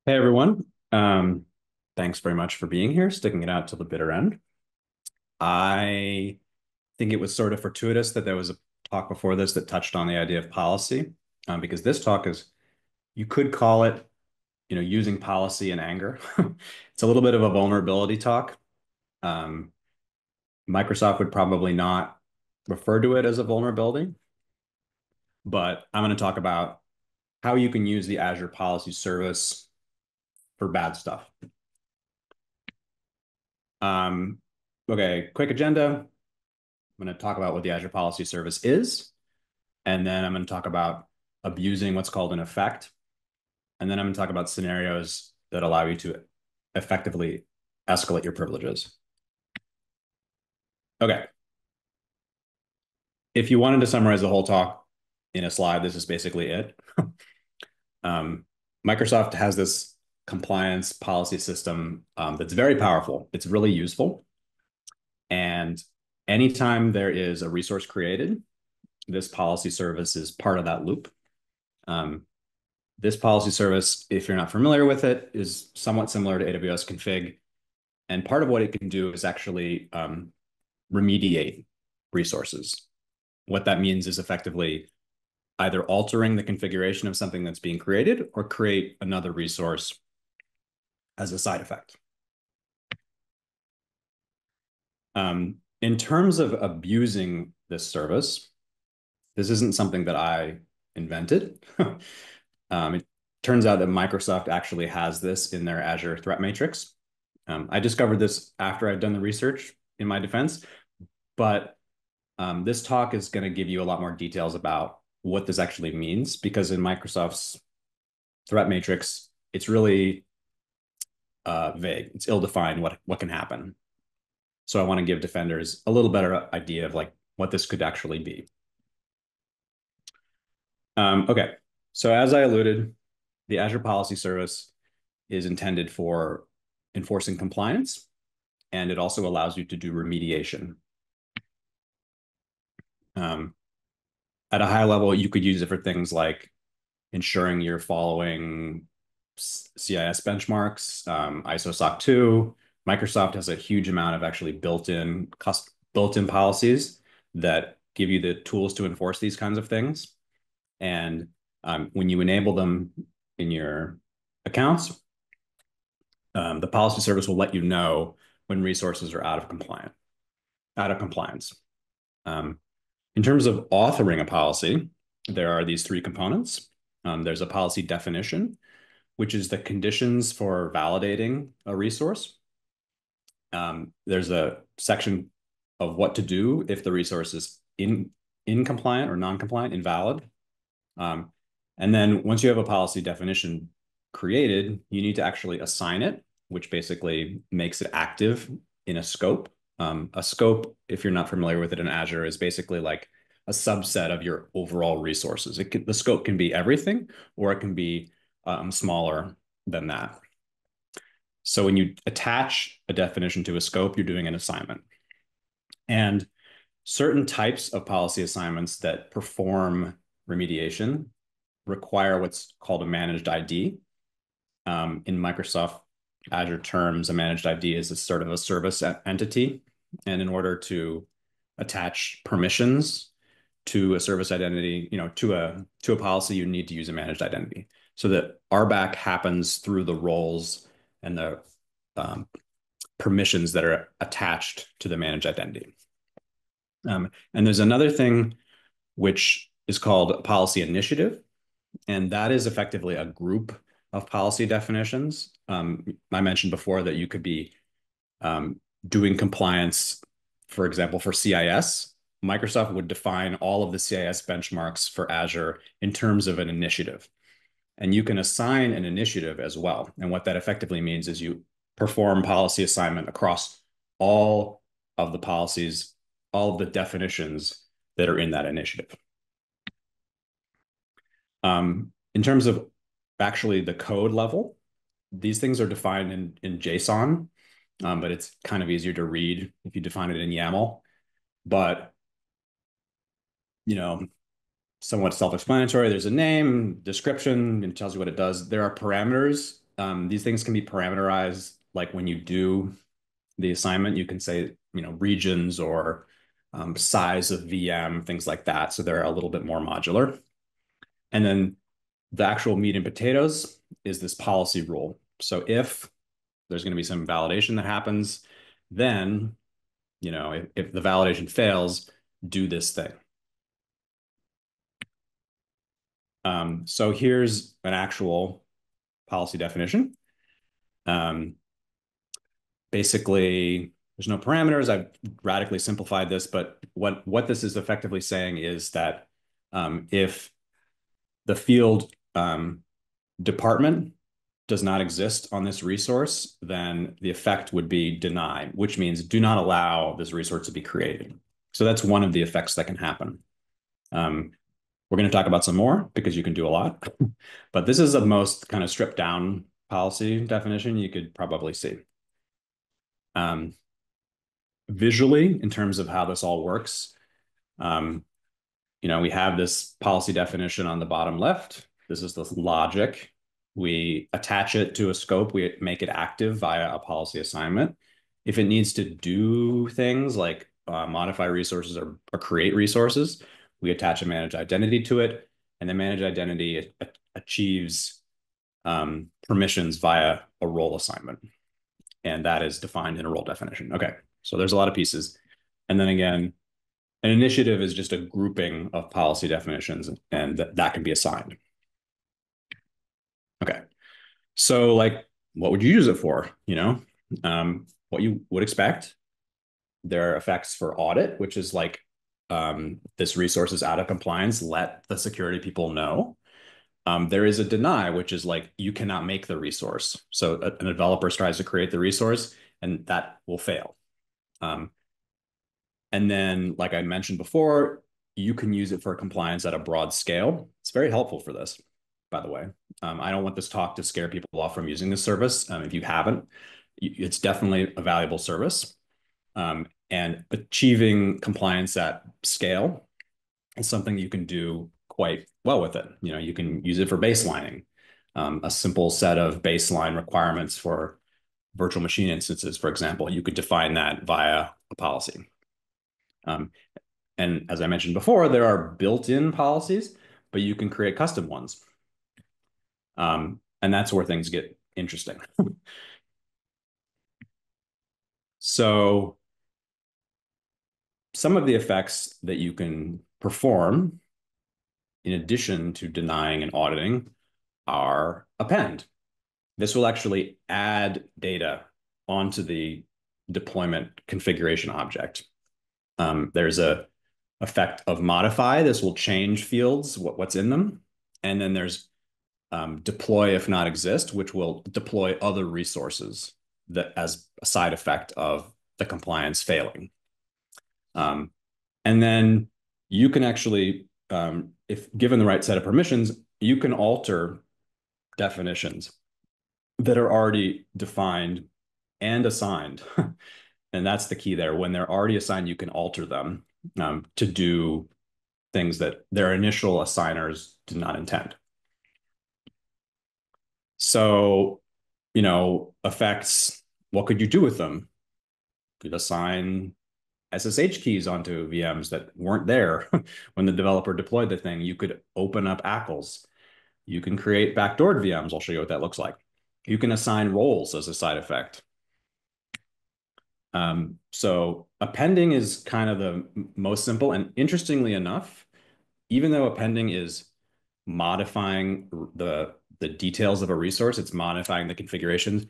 Hey everyone. Thanks very much for being here, sticking it out till the bitter end. I think it was sort of fortuitous that there was a talk before this that touched on the idea of policy, because this talk is, you could call it, using policy in anger. It's a little bit of a vulnerability talk. Um, Microsoft would probably not refer to it as a vulnerability, but I'm going to talk about how you can use the Azure Policy Service for bad stuff. Um, okay, quick agenda. I'm going to talk about what the Azure Policy Service is, and then I'm going to talk about abusing what's called an effect, and then I'm going to talk about scenarios that allow you to effectively escalate your privileges. Okay. If you wanted to summarize the whole talk in a slide, this is basically it. um, Microsoft has this compliance policy system that's very powerful. It's really useful. And anytime there is a resource created, this policy service is part of that loop. Um, This policy service, if you're not familiar with it, is somewhat similar to AWS config. And part of what it can do is actually remediate resources. What that means is effectively either altering the configuration of something that's being created or create another resource as a side effect. In terms of abusing this service, this isn't something that I invented. It turns out that Microsoft actually has this in their Azure threat matrix. I discovered this after I'd done the research in my defense, but this talk is going to give you a lot more details about what this actually means, because in Microsoft's threat matrix, it's really vague. It's ill-defined what can happen. So I want to give defenders a little better idea of like what this could actually be. Okay, so as I alluded, the Azure Policy Service is intended for enforcing compliance, and it also allows you to do remediation. Um, at a high level, you could use it for things like ensuring you're following CIS benchmarks, ISO SOC 2. Microsoft has a huge amount of actually built-in policies that give you the tools to enforce these kinds of things. And when you enable them in your accounts, the policy service will let you know when resources are out of compliance. Um, in terms of authoring a policy, there are these three components. There's a policy definition, which is the conditions for validating a resource. There's a section of what to do if the resource is incompliant or non-compliant, invalid. Um, and then once you have a policy definition created, you need to actually assign it, which basically makes it active in a scope. A scope, if you're not familiar with it in Azure, is basically like a subset of your overall resources. The scope can be everything, or it can be smaller than that. So when you attach a definition to a scope, you're doing an assignment. And certain types of policy assignments that perform remediation require what's called a managed ID. In Microsoft Azure terms, a managed ID is a sort of a service entity. And in order to attach permissions to a service identity, to a policy, you need to use a managed identity. So that RBAC happens through the roles and the um, permissions that are attached to the managed identity. And there's another thing which is called a policy initiative, and that is effectively a group of policy definitions. I mentioned before that you could be doing compliance, for example, for CIS. Microsoft would define all of the CIS benchmarks for Azure in terms of an initiative. And you can assign an initiative as well. And what that effectively means is you perform policy assignment across all of the policies, all of the definitions that are in that initiative. In terms of actually the code level, these things are defined in JSON, but it's kind of easier to read if you define it in YAML. But, you know, somewhat self-explanatory. There's a name, description, and it tells you what it does. There are parameters These things can be parameterized. Like when you do the assignment, you can say, regions or size of VM, things like that. So they're a little bit more modular. And then the actual meat and potatoes is this policy rule. So if there's going to be some validation that happens, then, if the validation fails, do this thing. So here's an actual policy definition. Um, Basically, there's no parameters. I've radically simplified this, but what this is effectively saying is that if the field department does not exist on this resource, then the effect would be deny, which means do not allow this resource to be created. So that's one of the effects that can happen. We're going to talk about some more because you can do a lot, but this is the most kind of stripped down policy definition you could probably see. Visually, in terms of how this all works, um, we have this policy definition on the bottom left. This is the logic. We attach it to a scope. We make it active via a policy assignment. If it needs to do things like modify resources or create resources, we attach a managed identity to it. And the managed identity achieves permissions via a role assignment. And that is defined in a role definition. Okay, so there's a lot of pieces. And then again, an initiative is just a grouping of policy definitions, and that can be assigned. Okay. So like, what would you use it for? What you would expect. There are effects for audit, which is like this resource is out of compliance. Let the security people know. There is a deny, which is like you cannot make the resource. So a developer tries to create the resource, and that will fail. And then, like I mentioned before, you can use it for compliance at a broad scale. It's very helpful for this, by the way. I don't want this talk to scare people off from using this service. If you haven't, it's definitely a valuable service. And achieving compliance at scale is something you can do quite well with it. You can use it for baselining, a simple set of baseline requirements for virtual machine instances, for example. You could define that via a policy. And as I mentioned before, there are built-in policies, but you can create custom ones. And that's where things get interesting. So some of the effects that you can perform in addition to denying and auditing are append. This will actually add data onto the deployment configuration object. There's a effect of modify. This will change fields, what's in them. And then there's deploy if not exist, which will deploy other resources that as a side effect of the compliance failing. And then you can actually, if given the right set of permissions, you can alter definitions that are already defined and assigned. And that's the key there. When they're already assigned, you can alter them to do things that their initial assigners did not intend. So, effects, what could you do with them? You could assign SSH keys onto VMs that weren't there when the developer deployed the thing. You could open up ACLs. You can create backdoored VMs. I'll show you what that looks like. You can assign roles as a side effect. So appending is kind of the most simple. And interestingly enough, even though appending is modifying the details of a resource, it's modifying the configurations,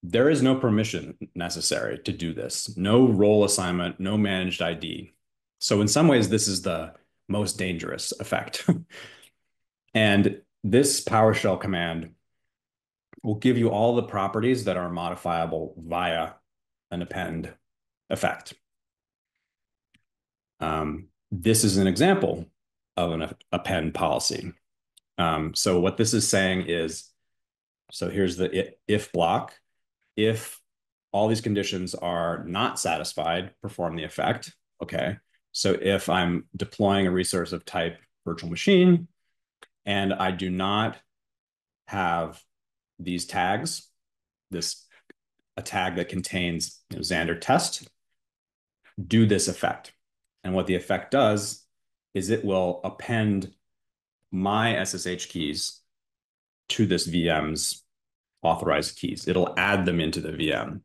there is no permission necessary to do this. No role assignment, no managed ID. So in some ways, this is the most dangerous effect. And this PowerShell command will give you all the properties that are modifiable via an append effect. This is an example of an append policy. So what this is saying is, so here's the if block. If all these conditions are not satisfied, perform the effect. Okay. So if I'm deploying a resource of type virtual machine and I do not have these tags, a tag that contains Xander test, do this effect. And what the effect does is it will append my SSH keys to this VM's authorized keys. It'll add them into the VM.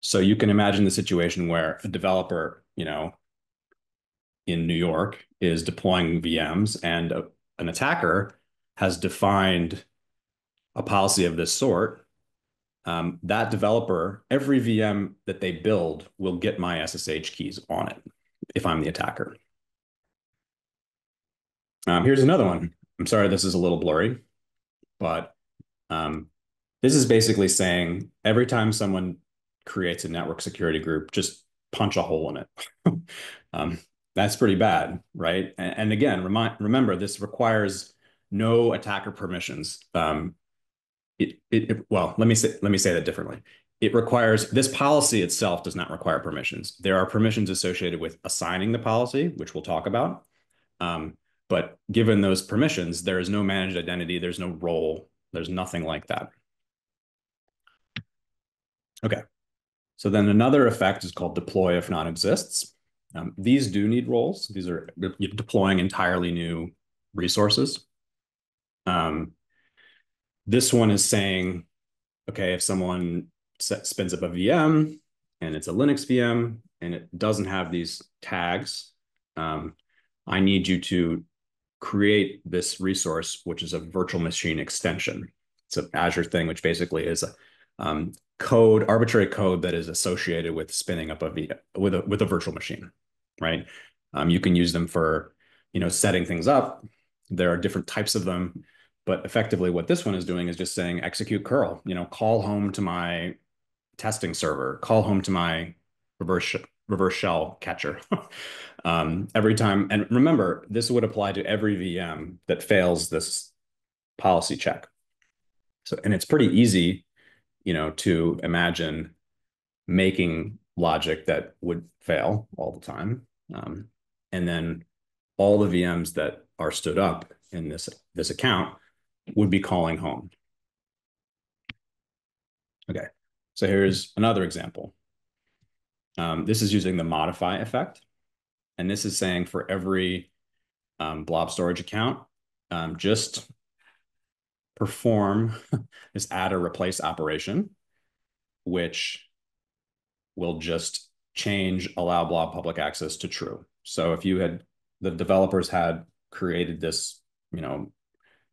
So you can imagine the situation where a developer, in New York is deploying VMs and an attacker has defined a policy of this sort. That developer, every VM that they build will get my SSH keys on it if I'm the attacker. Here's another one. I'm sorry, this is a little blurry, but this is basically saying every time someone creates a network security group, just punch a hole in it. That's pretty bad, right? And again, remember, this requires no attacker permissions. Well, let me say that differently. It requires, this policy itself does not require permissions. There are permissions associated with assigning the policy, which we'll talk about. But given those permissions, there is no managed identity, there's no role, there's nothing like that. Okay, so then another effect is called deploy if not exists. These do need roles. These are deploying entirely new resources. This one is saying, okay, if someone spins up a VM and it's a Linux VM and it doesn't have these tags, I need you to create this resource, which is a virtual machine extension. It's an Azure thing, which basically is a arbitrary code that is associated with spinning up a VM with a virtual machine, right? You can use them for, setting things up. There are different types of them, but effectively what this one is doing is just saying execute curl, call home to my testing server, call home to my reverse shell catcher. Every time, and remember, this would apply to every VM that fails this policy check. So, and it's pretty easy, to imagine making logic that would fail all the time. And then all the VMs that are stood up in this account would be calling home. Okay, so here's another example. This is using the modify effect. And this is saying for every blob storage account, just perform this add or replace operation, which will just change allow blob public access to true. So if the developers had created this,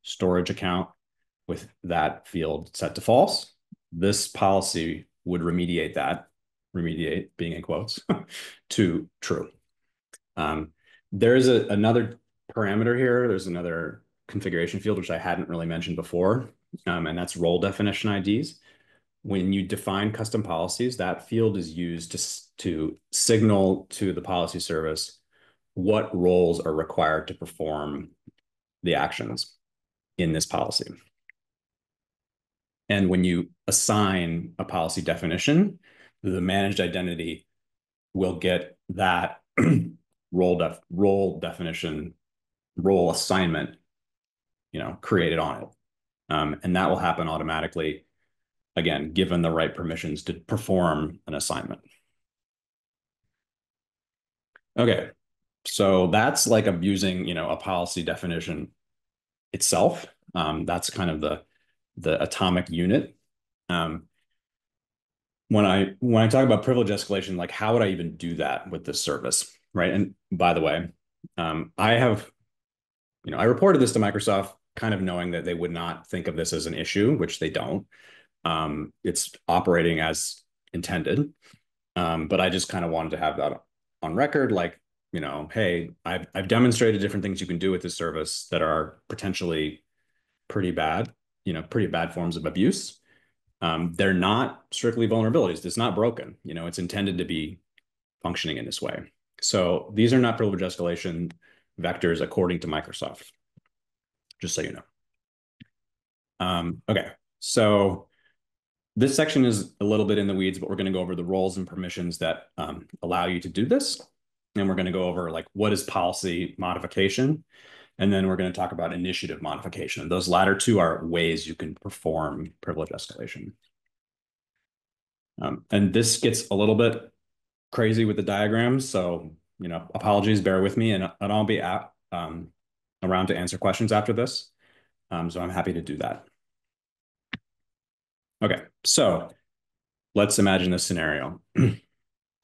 storage account with that field set to false, this policy would remediate being in quotes, to true. There is another parameter here. There's another configuration field, which I hadn't really mentioned before, and that's role definition IDs. When you define custom policies, that field is used to signal to the policy service what roles are required to perform the actions in this policy. And when you assign a policy definition, the managed identity will get that role definition, role assignment, created on it. And that will happen automatically, again, given the right permissions to perform an assignment. Okay, so that's like abusing, a policy definition itself. That's kind of the atomic unit. When I talk about privilege escalation, like how would I even do that with this service, right? And by the way, I reported this to Microsoft, kind of knowing that they would not think of this as an issue, which they don't. It's operating as intended, but I just kind of wanted to have that on record, like, hey, I've demonstrated different things you can do with this service that are potentially pretty bad, pretty bad forms of abuse. They're not strictly vulnerabilities. It's not broken. It's intended to be functioning in this way. So these are not privilege escalation vectors according to Microsoft, just so you know. Okay, so this section is a little bit in the weeds, but we're going to go over the roles and permissions that allow you to do this. And we're going to go over like what is policy modification And then we're going to talk about initiative modification. Those latter two are ways you can perform privilege escalation. And this gets a little bit crazy with the diagrams. So, apologies, bear with me, and I'll be around to answer questions after this. So I'm happy to do that. Okay, so let's imagine this scenario.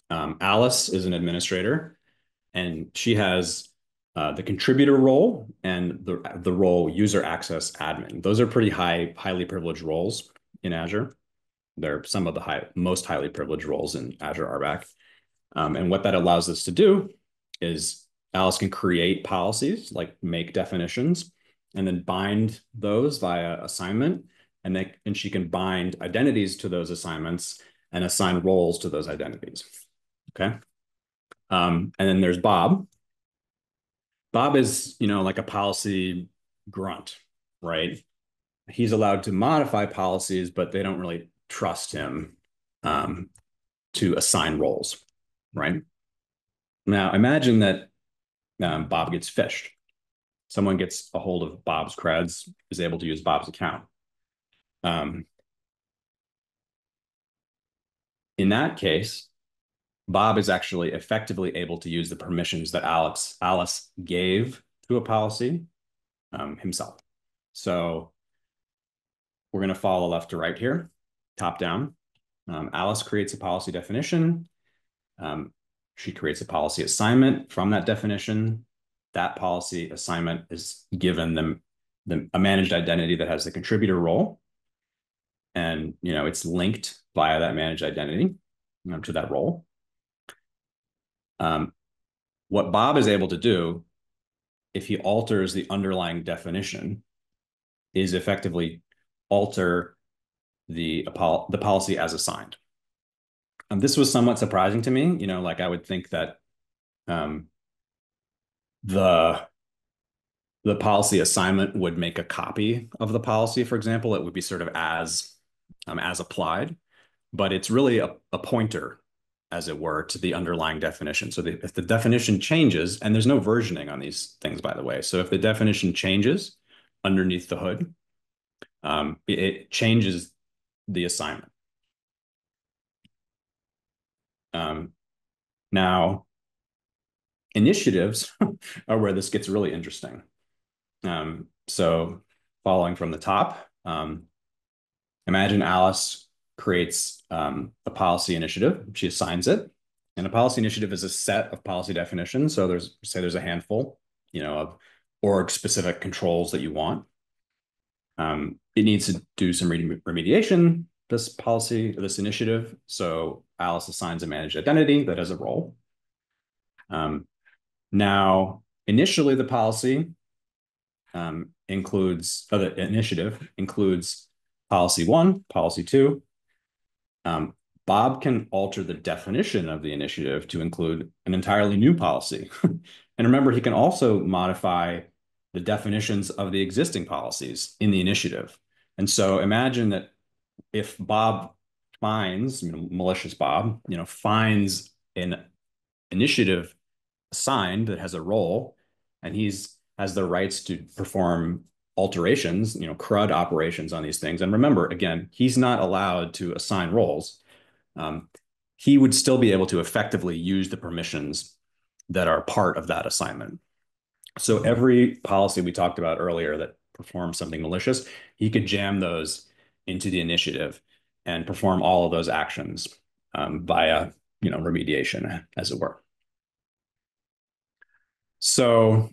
Alice is an administrator, and she has the contributor role and the role user access admin. Those are pretty highly privileged roles in Azure. They're some of the most highly privileged roles in Azure RBAC. And what that allows us to do is Alice can create policies, like make definitions, and then bind those via assignment. And she can bind identities to those assignments and assign roles to those identities. Okay. And then there's Bob. Bob is, like a policy grunt, right? He's allowed to modify policies, but they don't really trust him to assign roles, right? Now, imagine that Bob gets phished. Someone gets a hold of Bob's creds, is able to use Bob's account. In that case, Bob is actually effectively able to use the permissions that Alice gave to a policy himself. So we're going to follow left to right here, top down. Alice creates a policy definition. She creates a policy assignment from that definition. That policy assignment is given them a managed identity that has the contributor role. And, it's linked via that managed identity to that role. What Bob is able to do, if he alters the underlying definition, is effectively alter the policy as assigned. This was somewhat surprising to me. Like I would think that the policy assignment would make a copy of the policy, for example. It would be sort of as applied, but it's really a pointer, as it were, to the underlying definition. So if the definition changes, and there's no versioning on these things, by the way. So if the definition changes underneath the hood, it changes the assignment. Now, initiatives are where this gets really interesting. So following from the top, imagine Alice creates a policy initiative. She assigns it. And a policy initiative is a set of policy definitions. So there's a handful, of org-specific controls that you want. It needs to do some remediation, this initiative. So Alice assigns a managed identity that has a role. Now, initially, the policy the initiative includes policy 1, policy 2. Bob can alter the definition of the initiative to include an entirely new policy. And remember, he can also modify the definitions of the existing policies in the initiative. And so imagine that if Bob finds, malicious Bob, finds an initiative assigned that has a role, and has the rights to perform alterations, CRUD operations on these things. And remember, again, he's not allowed to assign roles. He would still be able to effectively use the permissions that are part of that assignment. So every policy we talked about earlier that performs something malicious, he could jam those into the initiative and perform all of those actions via, remediation, as it were. So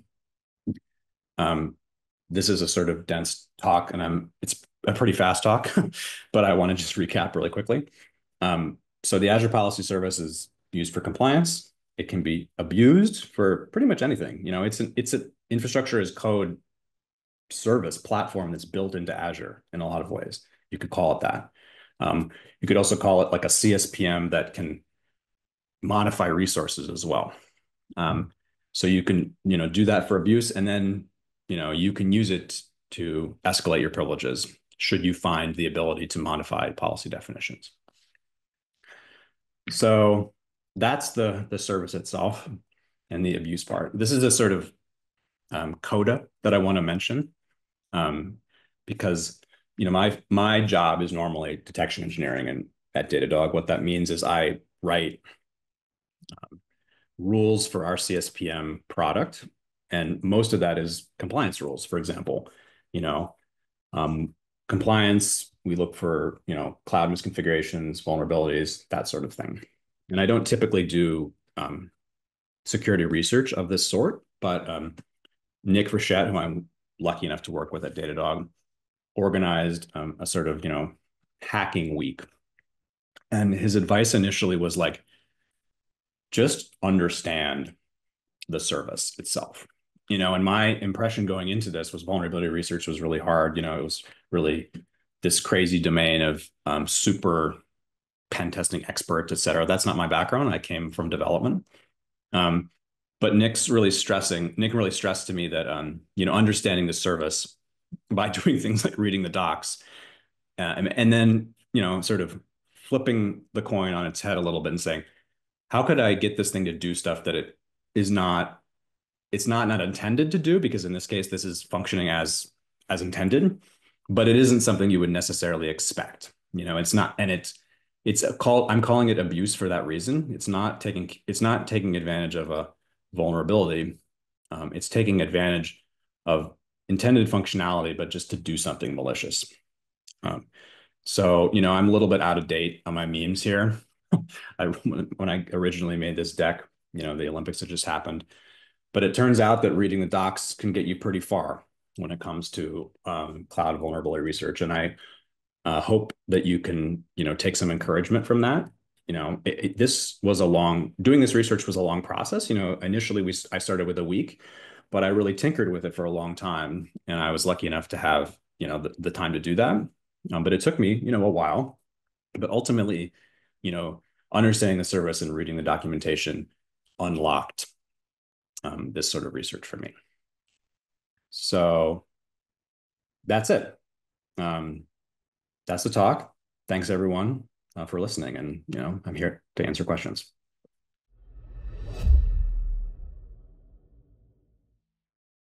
this is a sort of dense talk, and it's a pretty fast talk, but I want to just recap really quickly. So the Azure Policy Service is used for compliance. It can be abused for pretty much anything. It's an infrastructure as code service platform that's built into Azure in a lot of ways. You could call it that. You could also call it like a CSPM that can modify resources as well. So you can, do that for abuse, and then, you can use it to escalate your privileges should you find the ability to modify policy definitions. So that's the service itself and the abuse part. This is a sort of coda that I want to mention, um, because my job is normally detection engineering, and at Datadog, what that means is I write rules for our CSPM product, and most of that is compliance rules. For example, you know, um, compliance, we look for cloud misconfigurations, vulnerabilities, that sort of thing. And I don't typically do security research of this sort, but Nick Frechette, who I'm lucky enough to work with at Datadog, organized a sort of hacking week, and his advice initially was like, just understand the service itself. And my impression going into this was vulnerability research was really hard. It was really this crazy domain of super pen testing experts, et cetera. That's not my background. I came from development. Um, but Nick really stressed to me that, understanding the service by doing things like reading the docs, and then, sort of flipping the coin on its head a little bit and saying, how could I get this thing to do stuff that is not it's not intended to do, because in this case this is functioning as intended, but it isn't something you would necessarily expect. It's not, and it's a call. I'm calling it abuse for that reason. It's not taking advantage of a vulnerability. It's taking advantage of intended functionality, but just to do something malicious. Um, so I'm a little bit out of date on my memes here. When I originally made this deck, the Olympics had just happened. But it turns out that reading the docs can get you pretty far when it comes to cloud vulnerability research. And I hope that you can, take some encouragement from that. Doing this research was a long process. Initially I started with a week, but I really tinkered with it for a long time. And I was lucky enough to have, the time to do that. But it took me, a while. But ultimately, you know, understanding the service and reading the documentation unlocked this sort of research for me. So that's it. Um, that's the talk. Thanks everyone for listening, and I'm here to answer questions.